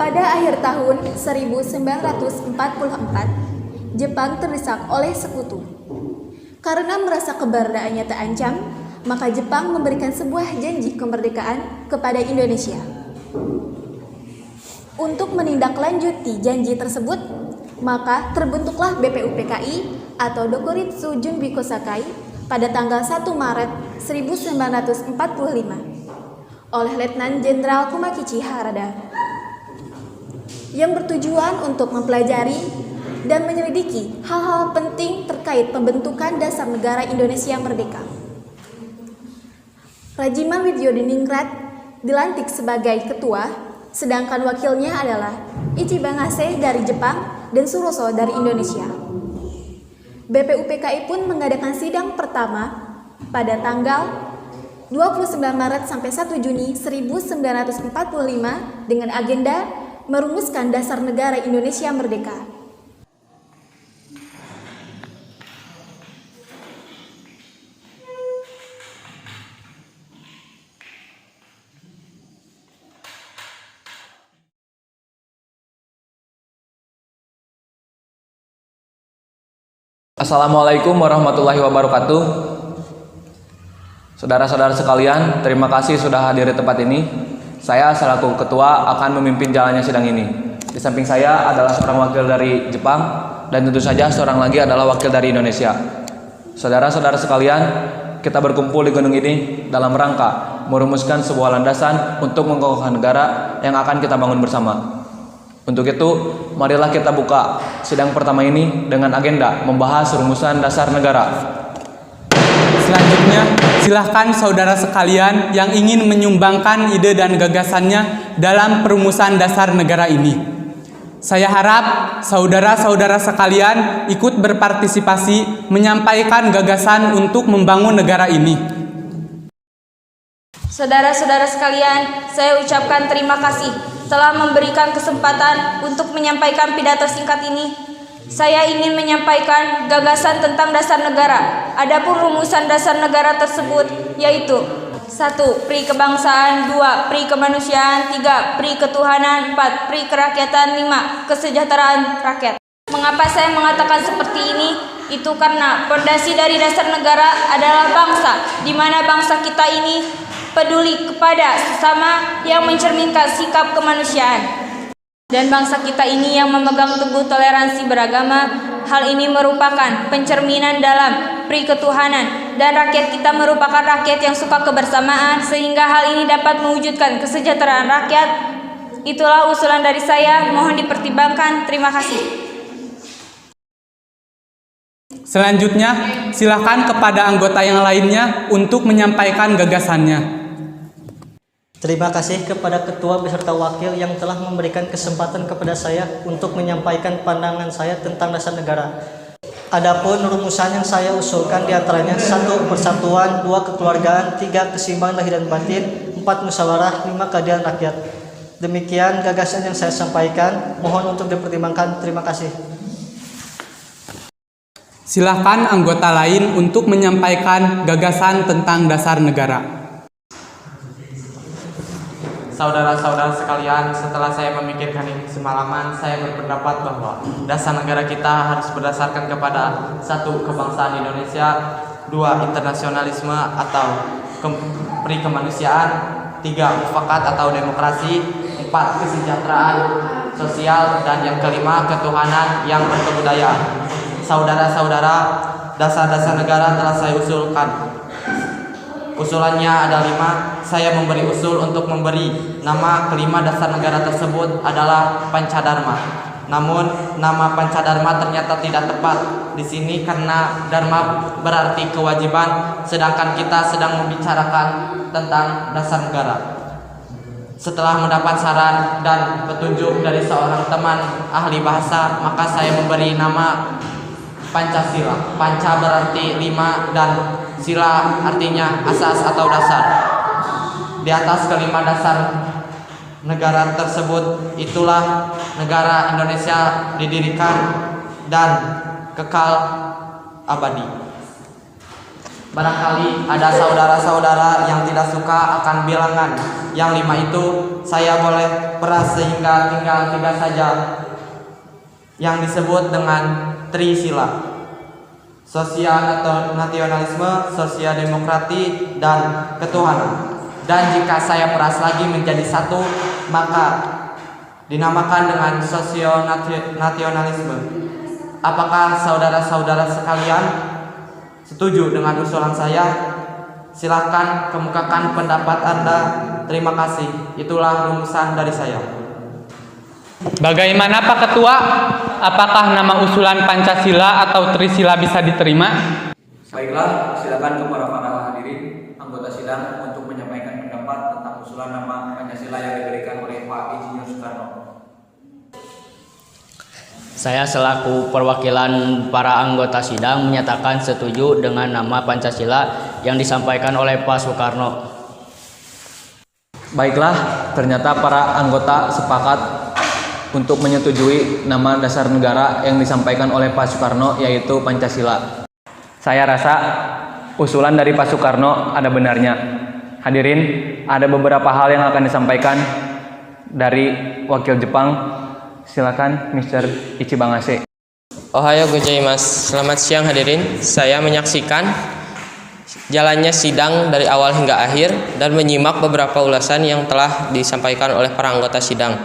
Pada akhir tahun 1944, Jepang terdesak oleh sekutu. Karena merasa keberadaannya terancam, maka Jepang memberikan sebuah janji kemerdekaan kepada Indonesia. Untuk menindaklanjuti janji tersebut, maka terbentuklah BPUPKI atau Dokuritsu Junbi Kosakai pada tanggal 1 Maret 1945 oleh Letnan Jenderal Kumakichi Harada yang bertujuan untuk mempelajari dan menyelidiki hal-hal penting terkait pembentukan dasar negara Indonesia merdeka. Rajiman Widyodiningrat dilantik sebagai ketua, sedangkan wakilnya adalah Ichiban Ase dari Jepang dan Suroso dari Indonesia. BPUPKI pun mengadakan sidang pertama pada tanggal 29 Maret sampai 1 Juni 1945 dengan agenda merumuskan dasar negara Indonesia merdeka. Assalamualaikum warahmatullahi wabarakatuh. Saudara-saudara sekalian, terima kasih sudah hadir di tempat ini. Saya selaku ketua akan memimpin jalannya sidang ini. Di samping saya adalah seorang wakil dari Jepang dan tentu saja seorang lagi adalah wakil dari Indonesia. Saudara-saudara sekalian, kita berkumpul di gedung ini dalam rangka merumuskan sebuah landasan untuk mengokohkan negara yang akan kita bangun bersama. Untuk itu, marilah kita buka sidang pertama ini dengan agenda membahas rumusan dasar negara. Selanjutnya, silahkan saudara sekalian yang ingin menyumbangkan ide dan gagasannya dalam perumusan dasar negara ini. Saya harap saudara-saudara sekalian ikut berpartisipasi menyampaikan gagasan untuk membangun negara ini. Saudara-saudara sekalian, saya ucapkan terima kasih telah memberikan kesempatan untuk menyampaikan pidato singkat ini. Saya ingin menyampaikan gagasan tentang dasar negara. Adapun rumusan dasar negara tersebut yaitu 1. Pri kebangsaan, 2. Pri kemanusiaan, 3. Pri ketuhanan, 4. Pri kerakyatan, 5. Kesejahteraan rakyat. Mengapa saya mengatakan seperti ini? Itu karena fondasi dari dasar negara adalah bangsa, di mana bangsa kita ini peduli kepada sesama yang mencerminkan sikap kemanusiaan. Dan bangsa kita ini yang memegang teguh toleransi beragama. Hal ini merupakan pencerminan dalam pri ketuhanan, dan rakyat kita merupakan rakyat yang suka kebersamaan, sehingga hal ini dapat mewujudkan kesejahteraan rakyat. Itulah usulan dari saya, mohon dipertimbangkan. Terima kasih. Selanjutnya, silakan kepada anggota yang lainnya untuk menyampaikan gagasannya. Terima kasih kepada ketua beserta wakil yang telah memberikan kesempatan kepada saya untuk menyampaikan pandangan saya tentang dasar negara. Adapun rumusan yang saya usulkan diantaranya 1. Persatuan, 2. Kekeluargaan, 3. Keseimbangan lahir dan batin, 4. Musyawarah, 5. Keadilan rakyat. Demikian gagasan yang saya sampaikan, mohon untuk dipertimbangkan. Terima kasih. Silakan anggota lain untuk menyampaikan gagasan tentang dasar negara. Saudara-saudara sekalian, setelah saya memikirkan ini semalaman, saya berpendapat bahwa dasar negara kita harus berdasarkan kepada 1. Kebangsaan Indonesia, 2. Internasionalisme atau pri kemanusiaan, 3. Mufakat atau demokrasi, 4. Kesejahteraan sosial, dan yang kelima ketuhanan yang berkebudayaan. Saudara-saudara, dasar-dasar negara telah saya usulkan. Usulannya ada 5. Saya memberi usul untuk memberi nama kelima dasar negara tersebut adalah Pancadharma. Namun nama Pancadharma ternyata tidak tepat di sini karena dharma berarti kewajiban, sedangkan kita sedang membicarakan tentang dasar negara. Setelah mendapat saran dan petunjuk dari seorang teman ahli bahasa, maka saya memberi nama Pancasila. Panca berarti 5 dan sila artinya asas atau dasar. Di atas kelima dasar negara tersebut itulah negara Indonesia didirikan dan kekal abadi. Barangkali ada saudara-saudara yang tidak suka akan bilangan yang 5 itu, saya boleh peras sehingga tinggal 3 saja yang disebut dengan Trisila. Sosial atau nasionalisme, sosial demokrati, dan ketuhanan. Dan jika saya peras lagi menjadi 1, maka dinamakan dengan sosio-nasionalisme. Apakah saudara-saudara sekalian setuju dengan usulan saya? Silakan kemukakan pendapat Anda. Terima kasih. Itulah rumusan dari saya. Bagaimana Pak Ketua? Apakah nama usulan Pancasila atau Trisila bisa diterima? Baiklah, silakan kepada para hadirin anggota sidang untuk menyampaikan pendapat tentang usulan nama Pancasila yang diberikan oleh Pak Insinyur Soekarno. Saya selaku perwakilan para anggota sidang menyatakan setuju dengan nama Pancasila yang disampaikan oleh Pak Soekarno. Baiklah, ternyata para anggota sepakat untuk menyetujui nama dasar negara yang disampaikan oleh Pak Soekarno, yaitu Pancasila. Saya rasa usulan dari Pak Soekarno ada benarnya. Hadirin, ada beberapa hal yang akan disampaikan dari wakil Jepang. Silakan Mr. Ichibangase. Ohayo gozaimasu. Selamat siang hadirin. Saya menyaksikan jalannya sidang dari awal hingga akhir dan menyimak beberapa ulasan yang telah disampaikan oleh para anggota sidang.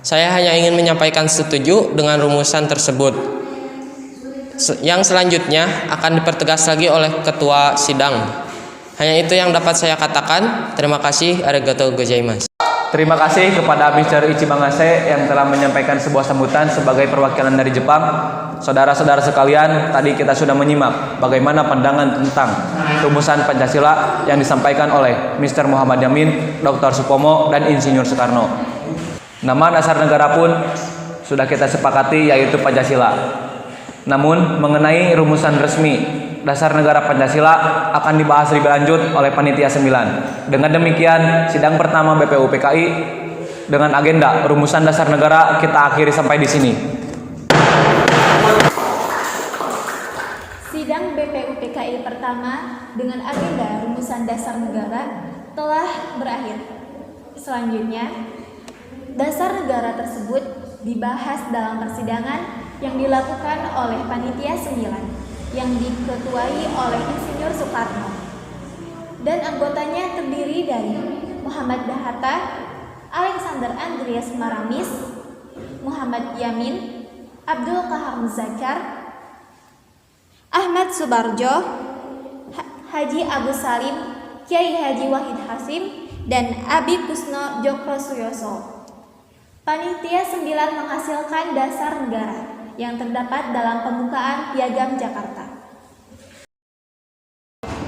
Saya hanya ingin menyampaikan setuju dengan rumusan tersebut. Yang selanjutnya akan dipertegas lagi oleh ketua sidang. Hanya itu yang dapat saya katakan. Terima kasih. Arigatou gozaimasu. Terima kasih kepada Mr. Ichibangase yang telah menyampaikan sebuah sambutan sebagai perwakilan dari Jepang. Saudara-saudara sekalian, tadi kita sudah menyimak bagaimana pandangan tentang rumusan Pancasila yang disampaikan oleh Mr. Muhammad Yamin, Dr. Supomo, dan Insinyur Soekarno. Nama dasar negara pun sudah kita sepakati, yaitu Pancasila. Namun, mengenai rumusan resmi dasar negara Pancasila akan dibahas lebih lanjut oleh Panitia 9. Dengan demikian, sidang pertama BPUPKI dengan agenda rumusan dasar negara kita akhiri sampai di sini. Sidang BPUPKI pertama dengan agenda rumusan dasar negara telah berakhir. Selanjutnya, dasar negara tersebut dibahas dalam persidangan yang dilakukan oleh Panitia 9 yang diketuai oleh Insinyur Soekarno, dan anggotanya terdiri dari Muhammad Hatta, Alexander Andreas Maramis, Muhammad Yamin, Abdul Qahar Muzakkar, Ahmad Subarjo, Haji Agus Salim, Kiai Haji Wahid Hasim, dan Abi Kusno Jokrosuyoso. Panitia 9 menghasilkan dasar negara yang terdapat dalam pembukaan Piagam Jakarta.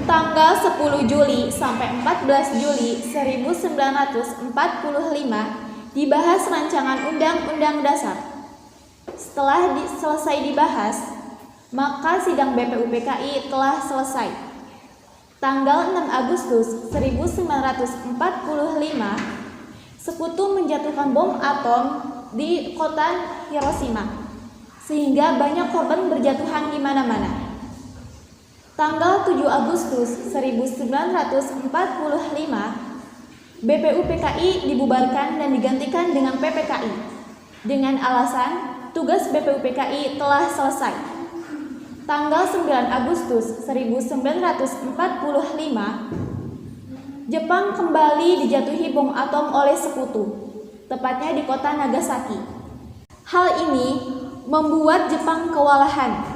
Tanggal 10 Juli sampai 14 Juli 1945 dibahas rancangan Undang-Undang Dasar. Setelah selesai dibahas, maka sidang BPUPKI telah selesai. Tanggal 6 Agustus 1945, Sekutu menjatuhkan bom atom di kota Hiroshima, sehingga banyak korban berjatuhan di mana-mana. Tanggal 7 Agustus 1945, BPUPKI dibubarkan dan digantikan dengan PPKI dengan alasan tugas BPUPKI telah selesai. Tanggal 9 Agustus 1945, Jepang kembali dijatuhi bom atom oleh Sekutu, tepatnya di kota Nagasaki. Hal ini membuat Jepang kewalahan.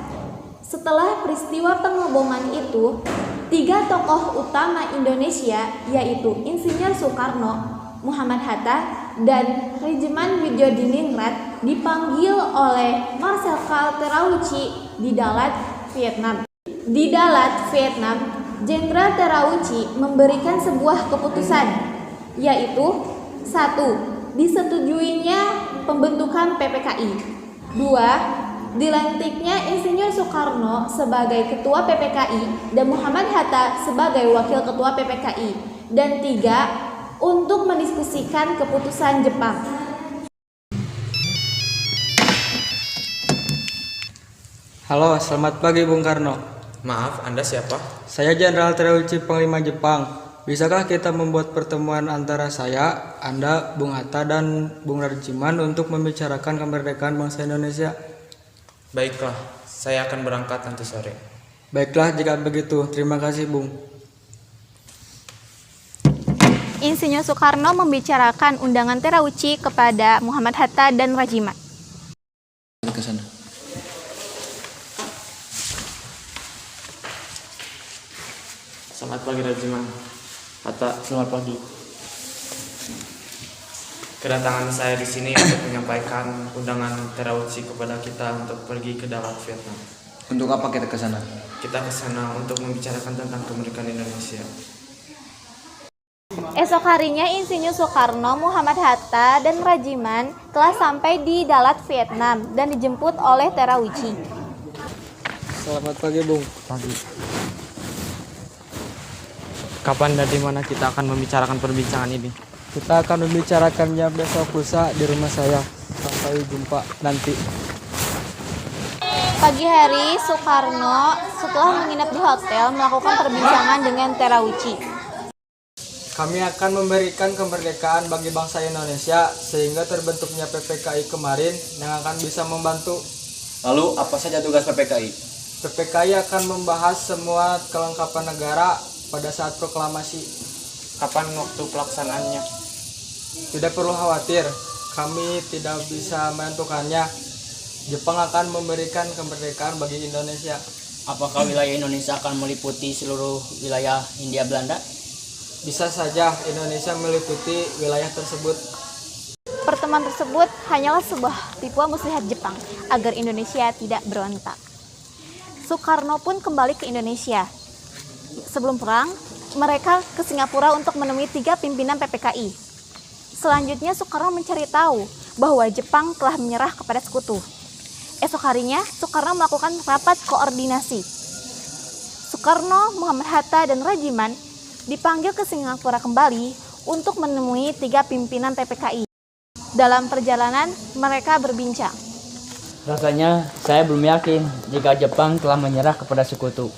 Setelah peristiwa pengeboman itu, 3 tokoh utama Indonesia, yaitu Insinyur Soekarno, Muhammad Hatta, dan Regimen Widjodiningrat dipanggil oleh Marshal Terauchi di Dalat, Vietnam. Di Dalat, Vietnam, Jenderal Terauchi memberikan sebuah keputusan, yaitu 1. Disetujuinya pembentukan PPKI. 2. Dilantiknya Insinyur Soekarno sebagai Ketua PPKI dan Muhammad Hatta sebagai Wakil Ketua PPKI. Dan 3. Untuk mendiskusikan keputusan Jepang. Halo, selamat pagi Bung Karno. Maaf, Anda siapa? Saya Jenderal Terauchi Panglima Jepang. Bisakah kita membuat pertemuan antara saya, Anda, Bung Hatta, dan Bung Rajiman untuk membicarakan kemerdekaan bangsa Indonesia? Baiklah, saya akan berangkat nanti sore. Baiklah, jika begitu. Terima kasih, Bung. Insinyur Soekarno membicarakan undangan Terauchi kepada Muhammad Hatta dan Rajiman. Ke sana. Selamat pagi Rajiman. Hatta, Selamat pagi. kedatangan saya di sini untuk menyampaikan undangan Terauchi kepada kita untuk pergi ke darat Vietnam. Untuk apa kita ke sana? Kita ke sana untuk membicarakan tentang kemerdekaan Indonesia. Esok harinya Insinyur Soekarno, Muhammad Hatta, dan Rajiman telah sampai di Dalat, Vietnam dan dijemput oleh Terauchi. Selamat pagi, Bung. Kapan dan di mana kita akan membicarakan perbincangan ini? Kita akan membicarakannya besok lusa di rumah saya. Sampai jumpa nanti. Pagi hari, Soekarno setelah menginap di hotel melakukan perbincangan dengan Terauchi. Kami akan memberikan kemerdekaan bagi bangsa Indonesia sehingga terbentuknya PPKI kemarin yang akan bisa membantu. Lalu apa saja tugas PPKI? PPKI akan membahas semua kelengkapan negara pada saat proklamasi. Kapan waktu pelaksanaannya? Tidak perlu khawatir, kami tidak bisa menentukannya. Jepang akan memberikan kemerdekaan bagi Indonesia. Apakah wilayah Indonesia akan meliputi seluruh wilayah Hindia Belanda? Bisa saja Indonesia meliputi wilayah tersebut. Pertemuan tersebut hanyalah sebuah tipuan muslihat Jepang agar Indonesia tidak berontak. Soekarno pun kembali ke Indonesia. Sebelum perang, mereka ke Singapura untuk menemui 3 pimpinan PPKI. Selanjutnya Soekarno mencari tahu bahwa Jepang telah menyerah kepada sekutu. Esok harinya, Soekarno melakukan rapat koordinasi. Soekarno, Muhammad Hatta, dan Rajiman dipanggil ke Singapura kembali untuk menemui 3 pimpinan PPKI. Dalam perjalanan, mereka berbincang. Rasanya saya belum yakin jika Jepang telah menyerah kepada sekutu.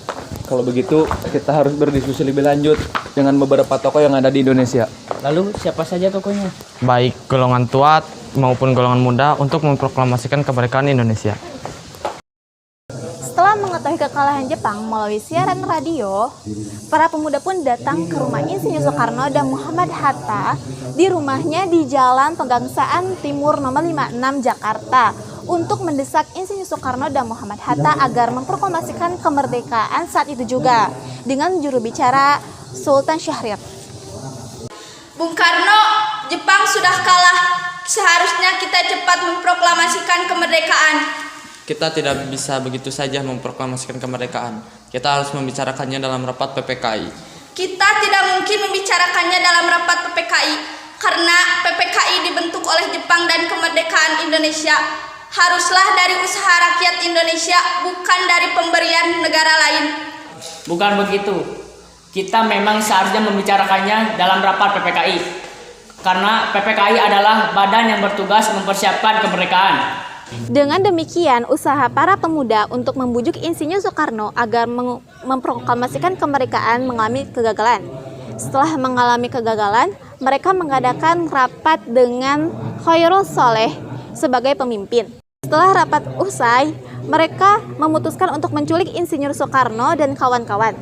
Kalau begitu, kita harus berdiskusi lebih lanjut dengan beberapa tokoh yang ada di Indonesia. Lalu siapa saja tokohnya? Baik golongan tua maupun golongan muda untuk memproklamasikan kemerdekaan Indonesia. Setelah mengetahui kekalahan Jepang melalui siaran radio, para pemuda pun datang ke rumah Insinyur Soekarno dan Muhammad Hatta di rumahnya di Jalan Pegangsaan Timur nomor 56 Jakarta untuk mendesak Insinyur Soekarno dan Muhammad Hatta agar memproklamasikan kemerdekaan saat itu juga dengan juru bicara Sultan Syahrir. Bung Karno, Jepang sudah kalah. Seharusnya kita cepat memproklamasikan kemerdekaan. Kita tidak bisa begitu saja memproklamasikan kemerdekaan. Kita harus membicarakannya dalam rapat PPKI. Kita tidak mungkin membicarakannya dalam rapat PPKI karena PPKI dibentuk oleh Jepang dan kemerdekaan Indonesia haruslah dari usaha rakyat Indonesia, bukan dari pemberian negara lain. Bukan begitu. Kita memang seharusnya membicarakannya dalam rapat PPKI. Karena PPKI adalah badan yang bertugas mempersiapkan kemerdekaan. Dengan demikian, usaha para pemuda untuk membujuk Insinyur Soekarno agar memproklamasikan kemerdekaan mengalami kegagalan. Setelah mengalami kegagalan, mereka mengadakan rapat dengan Khairul Soleh sebagai pemimpin. Setelah rapat usai, mereka memutuskan untuk menculik Insinyur Soekarno dan kawan-kawan.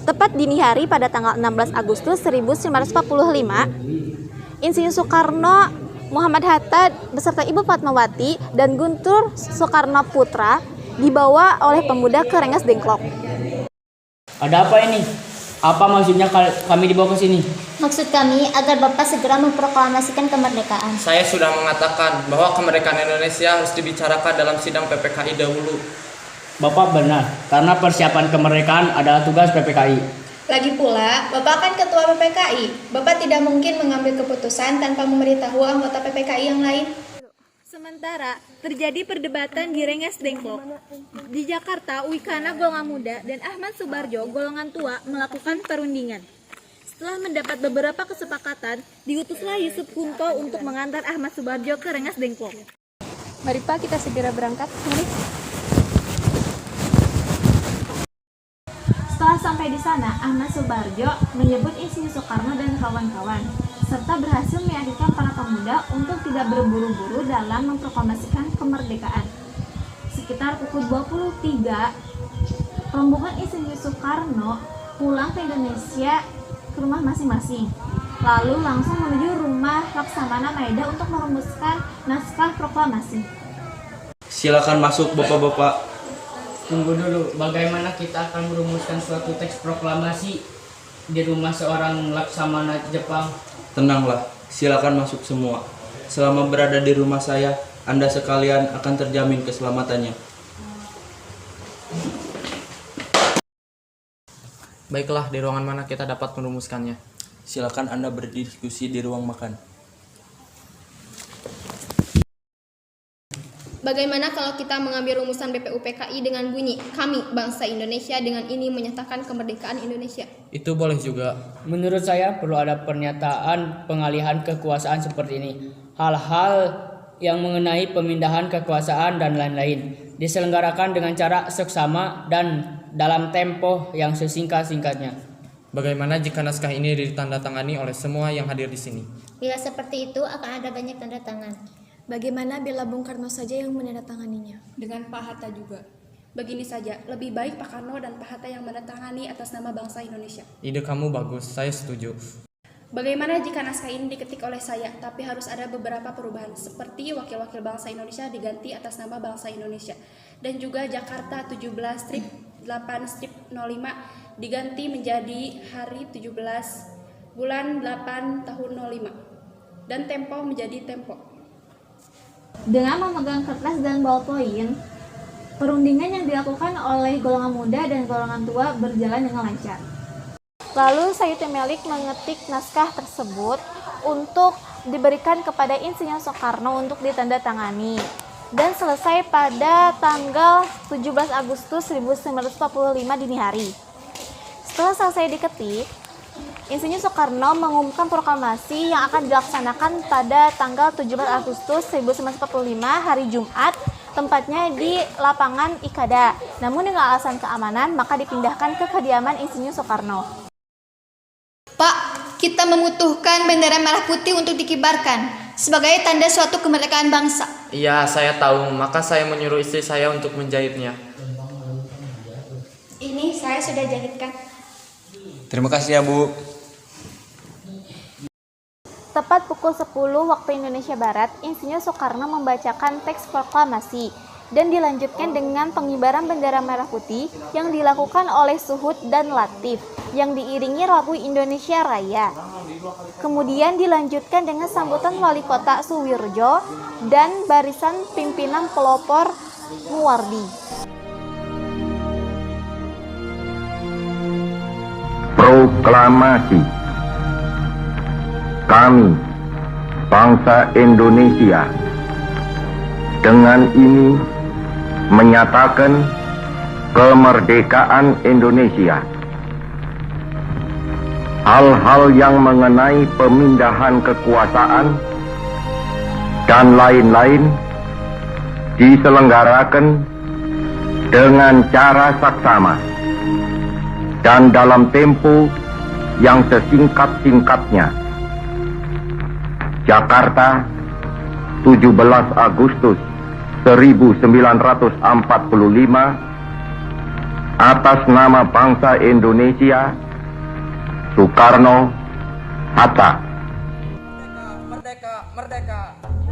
Tepat dini hari pada tanggal 16 Agustus 1945, Insinyur Soekarno, Muhammad Hatta beserta Ibu Fatmawati dan Guntur Soekarno Putra dibawa oleh pemuda ke Rengas Dengklok. Ada apa ini? Apa maksudnya kami dibawa ke sini? Maksud kami agar Bapak segera memproklamasikan kemerdekaan. Saya sudah mengatakan bahwa kemerdekaan Indonesia harus dibicarakan dalam sidang PPKI dahulu. Bapak benar, karena persiapan kemerdekaan adalah tugas PPKI. Lagi pula, Bapak kan ketua PPKI. Bapak tidak mungkin mengambil keputusan tanpa memberitahu anggota PPKI yang lain. Sementara terjadi perdebatan di Rengas Dengklok. Di Jakarta, Wikana golongan muda dan Ahmad Subarjo golongan tua melakukan perundingan. Setelah mendapat beberapa kesepakatan, diutuslah Yusuf Kunto untuk mengantar Ahmad Subarjo ke Rengas Dengklok. Mari Pak, kita segera berangkat. Mari. Setelah sampai Sampai di sana, Ahmad Subarjo menyebut Insinyur Soekarno dan kawan-kawan, serta berhasil meyakinkan para pemuda untuk tidak berburu-buru dalam memproklamasikan kemerdekaan. Sekitar pukul 23, rombongan Insinyur Soekarno pulang ke Indonesia ke rumah masing-masing, lalu langsung menuju rumah Laksamana Maeda untuk merumuskan naskah proklamasi. Silakan masuk Bapak-bapak. Tunggu dulu, bagaimana kita akan merumuskan suatu teks proklamasi di rumah seorang laksamana Jepang? Tenanglah, silakan masuk semua. Selama berada di rumah saya, Anda sekalian akan terjamin keselamatannya. Baiklah, di ruangan mana kita dapat merumuskannya? Silakan Anda berdiskusi di ruang makan. Bagaimana kalau kita mengambil rumusan BPUPKI dengan bunyi, kami, bangsa Indonesia, dengan ini menyatakan kemerdekaan Indonesia? Itu boleh juga. Menurut saya perlu ada pernyataan pengalihan kekuasaan seperti ini. Hal-hal yang mengenai pemindahan kekuasaan dan lain-lain diselenggarakan dengan cara seksama dan dalam tempo yang sesingkat-singkatnya. Bagaimana jika naskah ini ditandatangani oleh semua yang hadir di sini? Bila seperti itu akan ada banyak tanda tangan. Bagaimana bila Bung Karno saja yang menandatanganinya? Dengan Pak Hatta juga. Begini saja, lebih baik Pak Karno dan Pak Hatta yang menandatangani atas nama bangsa Indonesia. Ide kamu bagus, saya setuju. Bagaimana jika naskah ini diketik oleh saya, tapi harus ada beberapa perubahan, seperti wakil-wakil bangsa Indonesia diganti atas nama bangsa Indonesia, dan juga Jakarta 17/8/05 diganti menjadi hari 17 bulan 8 tahun 05, dan tempo menjadi tempo. Dengan memegang kertas dan ballpoint, perundingan yang dilakukan oleh golongan muda dan golongan tua berjalan dengan lancar. Lalu Sayyid Melik mengetik naskah tersebut untuk diberikan kepada Insinyur Soekarno untuk ditandatangani, dan selesai pada tanggal 17 Agustus 1945 dini hari. Setelah selesai diketik, Insinyur Soekarno mengumumkan proklamasi yang akan dilaksanakan pada tanggal 17 Agustus 1945 hari Jumat, tempatnya di lapangan Ikada. Namun dengan alasan keamanan, maka dipindahkan ke kediaman Insinyur Soekarno. Pak, kita membutuhkan bendera merah putih untuk dikibarkan sebagai tanda suatu kemerdekaan bangsa. Iya, saya tahu. Maka saya menyuruh istri saya untuk menjahitnya. Ini saya sudah jahitkan. Terima kasih ya, Bu. Tepat pukul 10 waktu Indonesia Barat, Insinyur Soekarno membacakan teks proklamasi dan dilanjutkan dengan pengibaran bendera merah putih yang dilakukan oleh Suhud dan Latif yang diiringi lagu Indonesia Raya. Kemudian dilanjutkan dengan sambutan Wali Kota Suwirjo dan barisan pimpinan pelopor Muwardi. Proklamasi. Kami, bangsa Indonesia, dengan ini menyatakan kemerdekaan Indonesia. Hal-hal yang mengenai pemindahan kekuasaan dan lain-lain diselenggarakan dengan cara saksama dan dalam tempo yang sesingkat-singkatnya. Jakarta, 17 Agustus 1945, atas nama bangsa Indonesia, Soekarno, Hatta. Merdeka, merdeka, merdeka.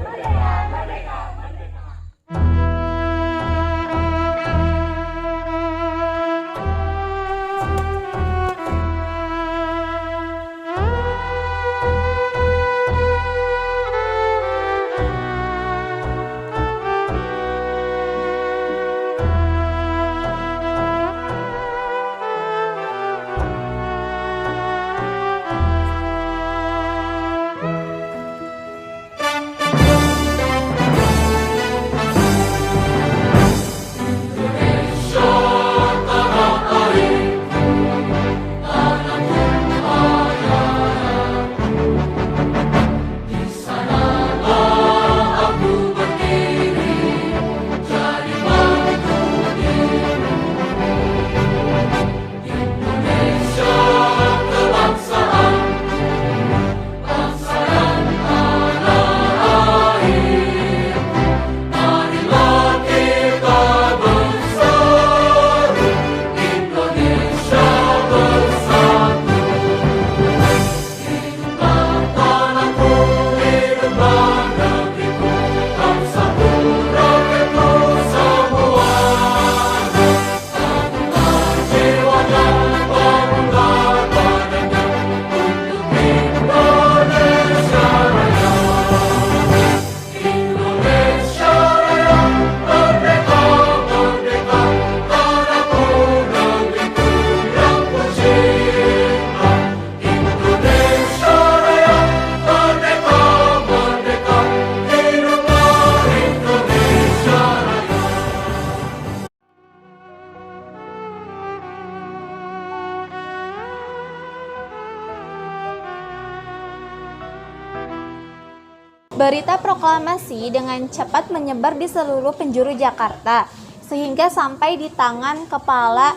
Berita proklamasi dengan cepat menyebar di seluruh penjuru Jakarta, sehingga sampai di tangan kepala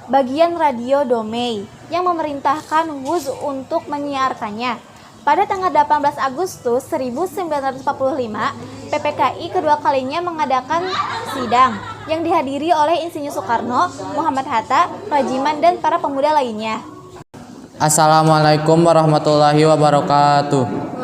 bagian radio Domei yang memerintahkan WUZ untuk menyiarkannya. Pada tanggal 18 Agustus 1945, PPKI kedua kalinya mengadakan sidang yang dihadiri oleh Insinyur Soekarno, Muhammad Hatta, Rajiman, dan para pemuda lainnya. Assalamualaikum warahmatullahi wabarakatuh.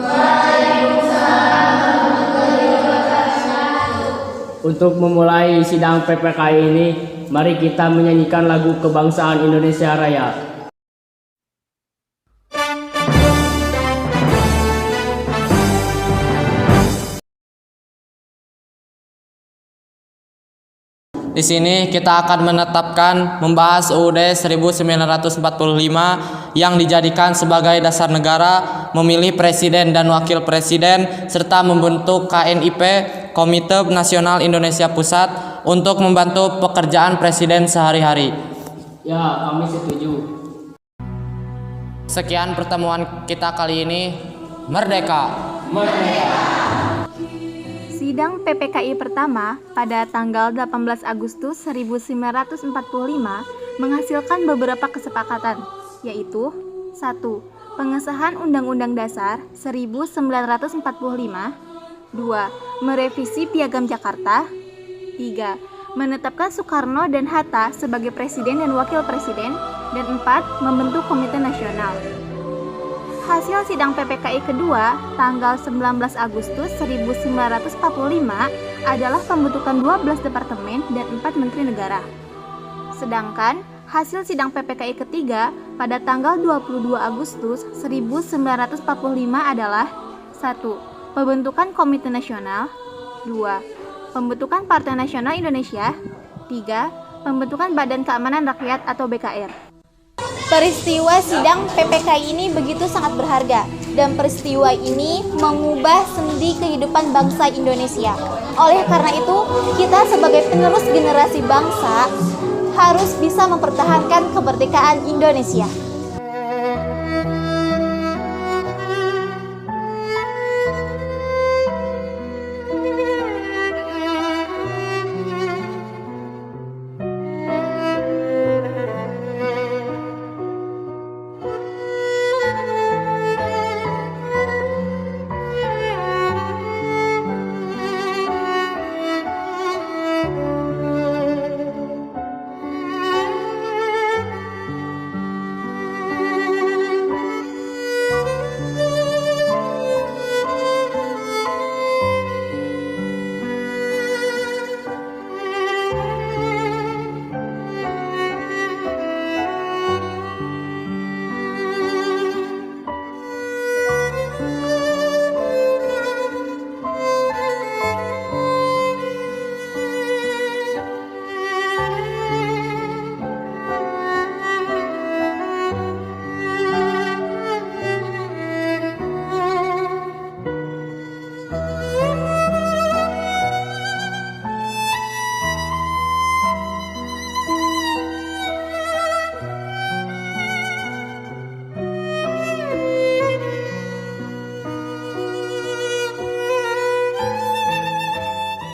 Untuk memulai sidang PPKI ini, mari kita menyanyikan lagu kebangsaan Indonesia Raya. Di sini kita akan menetapkan membahas UUD 1945 yang dijadikan sebagai dasar negara, memilih presiden dan wakil presiden, serta membentuk KNIP, Komite Nasional Indonesia Pusat, untuk membantu pekerjaan presiden sehari-hari. Ya, kami setuju. Sekian pertemuan kita kali ini. Merdeka! Merdeka! Sidang PPKI pertama pada tanggal 18 Agustus 1945 menghasilkan beberapa kesepakatan, yaitu 1. Pengesahan Undang-Undang Dasar 1945, 2. Merevisi Piagam Jakarta, 3. Menetapkan Soekarno dan Hatta sebagai Presiden dan Wakil Presiden, dan 4. Membentuk Komite Nasional. Hasil sidang PPKI kedua tanggal 19 Agustus 1945 adalah pembentukan 12 departemen dan 4 menteri negara. Sedangkan hasil sidang PPKI ketiga pada tanggal 22 Agustus 1945 adalah 1. Pembentukan Komite Nasional, 2. Pembentukan Partai Nasional Indonesia, 3. Pembentukan Badan Keamanan Rakyat atau BKR. Peristiwa sidang PPKI ini begitu sangat berharga, dan peristiwa ini mengubah sendi kehidupan bangsa Indonesia. Oleh karena itu, kita sebagai penerus generasi bangsa harus bisa mempertahankan kemerdekaan Indonesia.